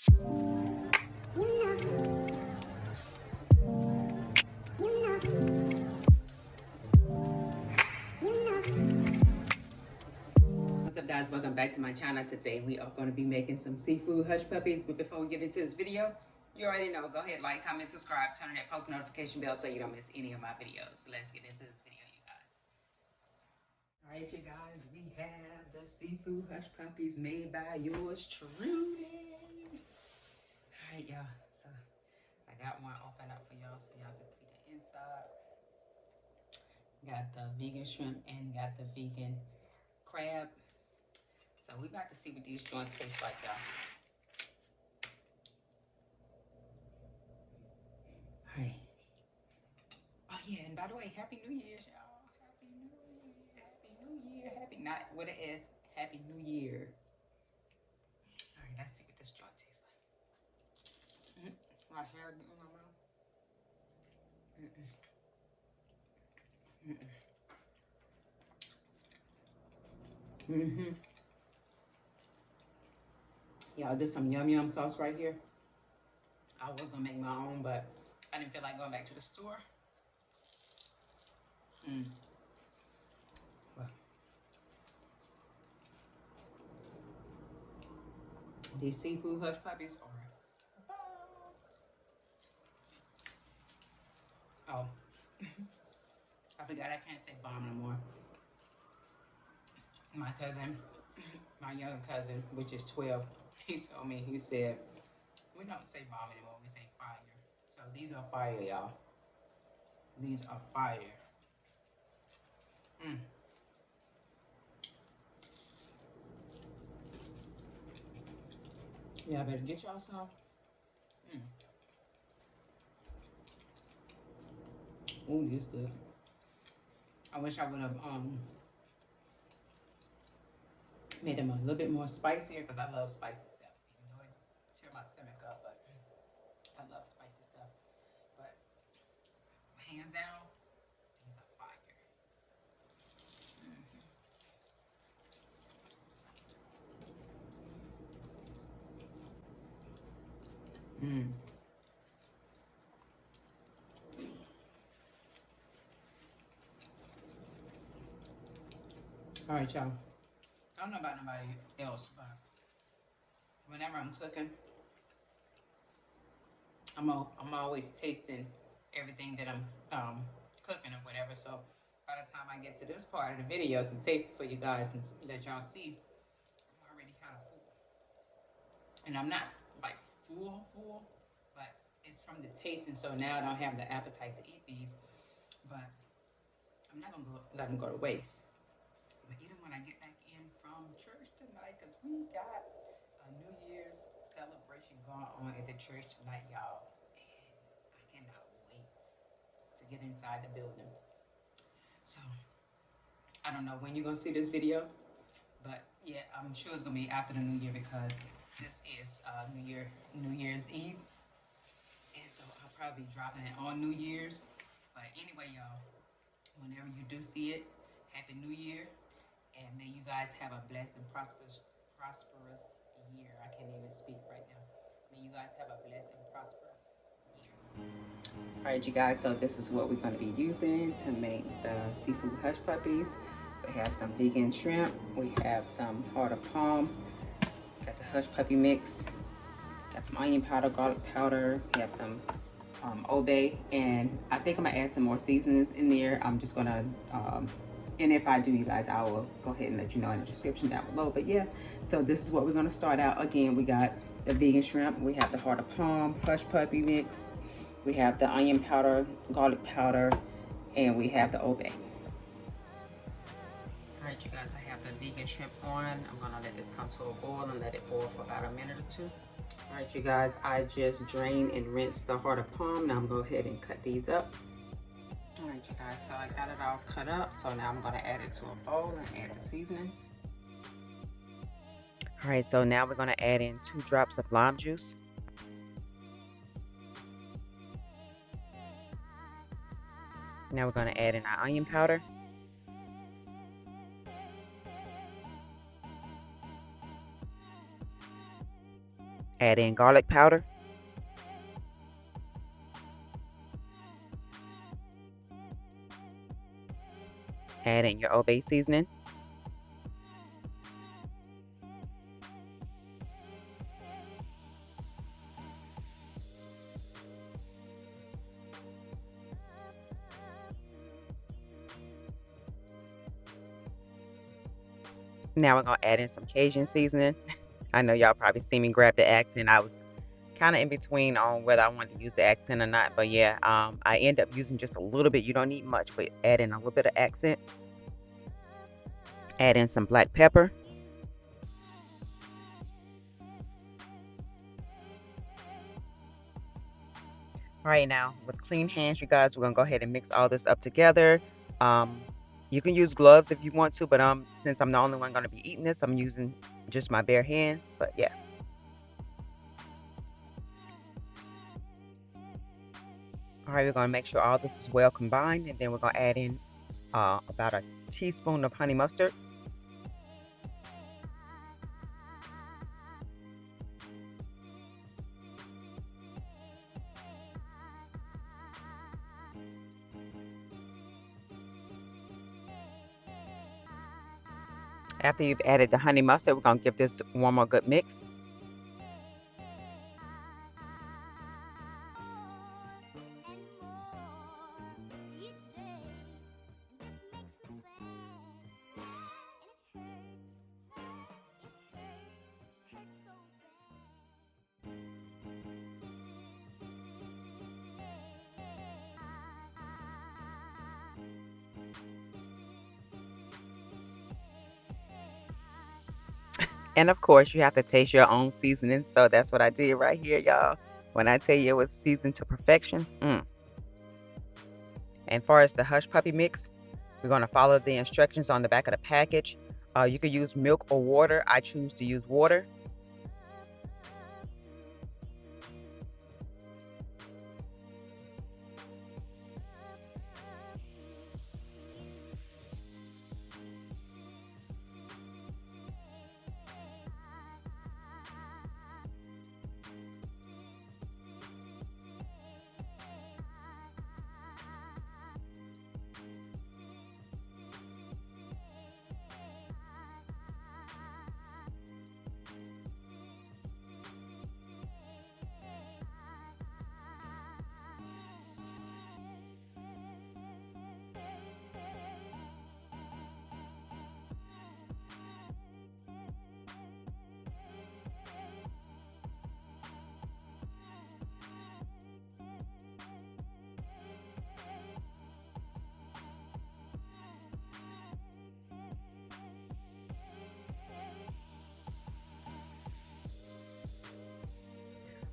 What's up, guys? Welcome back to my channel. Today we are going to be making some seafood hush puppies, but before we get into this video, you already know, go ahead, like, comment, subscribe, turn on that post notification bell so you don't miss any of my videos. So let's get into this video, you guys. All right, you guys, we have the seafood hush puppies made by yours truly. All right, y'all, so I got one open up for y'all so y'all can see the inside. Got the vegan shrimp and got the vegan crab. So we about to see what these joints taste like, y'all. All right. Oh yeah, and by the way, Happy New Year's, y'all. Happy New Year. Happy New Year. Happy, not what it is. Happy New Year. All right, let's see what this joint tastes like. My hair in my mouth. Y'all, there's some yum yum sauce right here. I was gonna make my own, but I didn't feel like going back to the store. Well, these seafood hush puppies are bomb. Oh, I forgot I can't say bomb no more. My cousin, my younger cousin, which is 12, he told me, he said, we don't say bomb anymore, we say fire. So these are fire, y'all. These are fire. Yeah, I better get y'all some. Ooh, this good. I wish I would have made them a little bit more spicier because I love spicy stuff. Even though it tear my stomach up, but I love spicy stuff. But hands down, these are fire. All right, y'all. I don't know about nobody else, but whenever I'm cooking, I'm always tasting everything that I'm cooking or whatever. So by the time I get to this part of the video to taste it for you guys and let y'all see, I'm already kind of full. And I'm not like full, but it's from the tasting. So now I don't have the appetite to eat these, but I'm not gonna let them go to waste. But eat them when I get back in from church tonight, because we got a New Year's celebration going on at the church tonight, y'all. And I cannot wait to get inside the building. So, I don't know when you're going to see this video, but yeah, I'm sure it's going to be after the New Year because this is New Year's Eve. And so I'll probably be dropping it on New Year's. But anyway, y'all, whenever you do see it, Happy New Year. And may you guys have a blessed and prosperous year. I can't even speak right now. May you guys have a blessed and prosperous year. All right, you guys, so this is what we're going to be using to make the seafood hush puppies. We have some vegan shrimp. We have some Heart of Palm. Got the hush puppy mix. Got some onion powder, garlic powder. We have some obey. And I think I'm going to add some more seasonings in there. I'm just going to... and if I do, you guys, I will go ahead and let you know in the description down below. But yeah, so this is what we're going to start out. Again, we got the vegan shrimp. We have the Heart of Palm, hush puppy mix. We have the onion powder, garlic powder, and we have the obey. All right, you guys, I have the vegan shrimp on. I'm going to let this come to a boil and let it boil for about a minute or two. All right, you guys, I just drained and rinsed the Heart of Palm. Now I'm going to go ahead and cut these up. All right, you guys, so I got it all cut up. So now I'm going to add it to a bowl and add the seasonings. All right, so now we're going to add in 2 drops of lime juice. Now we're going to add in our onion powder. Add in garlic powder. Add in your Old Bay seasoning. Now we're going to add in some Cajun seasoning. I know y'all probably seen me grab the accent. I was kind of in between on whether I wanted to use the accent or not. But yeah, I end up using just a little bit. You don't need much, but add in a little bit of accent. Add in some black pepper. All right, now with clean hands, you guys, we're going to go ahead and mix all this up together. You can use gloves if you want to, but since I'm the only one going to be eating this, I'm using just my bare hands. But yeah. All right, we're going to make sure all this is well combined, and then we're going to add in about a teaspoon of honey mustard. After you've added the honey mustard, we're going to give this one more good mix. And of course, you have to taste your own seasoning. So that's what I did right here, y'all. When I tell you it was seasoned to perfection. And far as the Hushpuppy mix, we're going to follow the instructions on the back of the package. You could use milk or water. I choose to use water.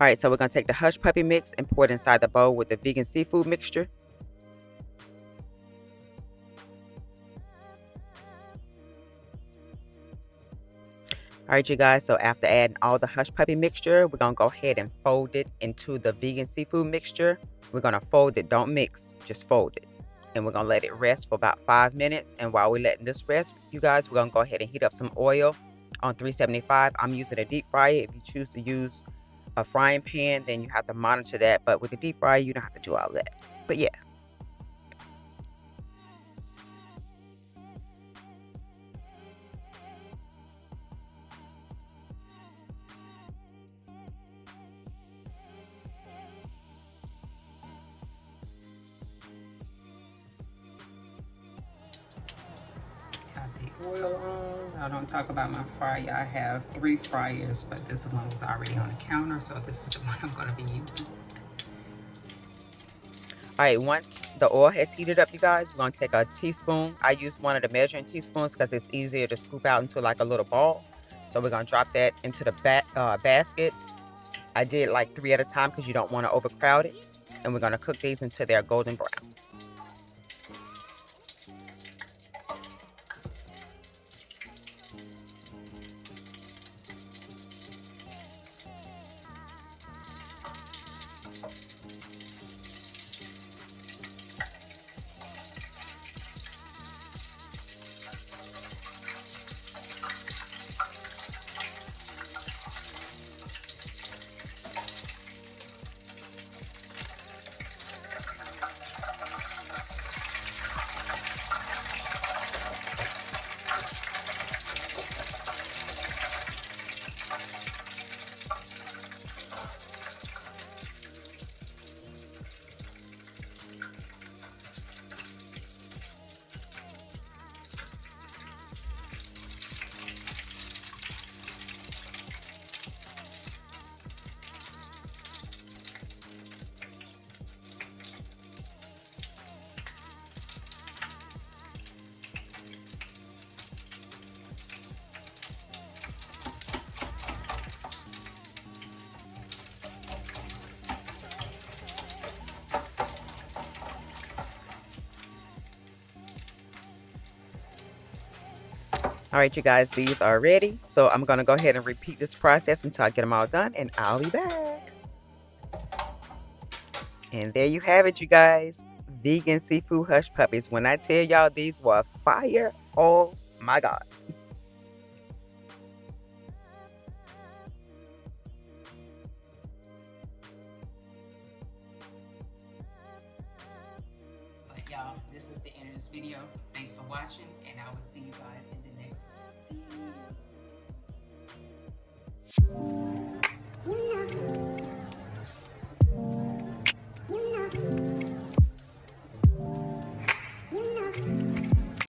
All right, so we're going to take the Hushpuppy mix and pour it inside the bowl with the vegan seafood mixture. All right, you guys, so after adding all the Hushpuppy mixture, we're going to go ahead and fold it into the vegan seafood mixture. We're going to fold it, don't mix, just fold it. And we're going to let it rest for about 5 minutes. And while we're letting this rest, you guys, we're going to go ahead and heat up some oil on 375. I'm using a deep fryer. If you choose to use a frying pan, then you have to monitor that. But with the deep fryer, you don't have to do all that. But yeah. Oil on. I don't talk about my fryer. I have 3 fryers, but this one was already on the counter, so this is the one I'm going to be using. All right, once the oil has heated up, you guys, we're going to take a teaspoon. I use one of the measuring teaspoons because it's easier to scoop out into like a little ball. So we're going to drop that into the basket. I did like 3 at a time because you don't want to overcrowd it. And we're going to cook these until they're golden brown. All right, you guys, these are ready. So I'm going to go ahead and repeat this process until I get them all done, and I'll be back. And there you have it, you guys. Vegan seafood hush puppies. When I tell y'all these were fire, oh my God. But y'all, this is the end of this video. Thanks for watching, and I will see you guys in the next video.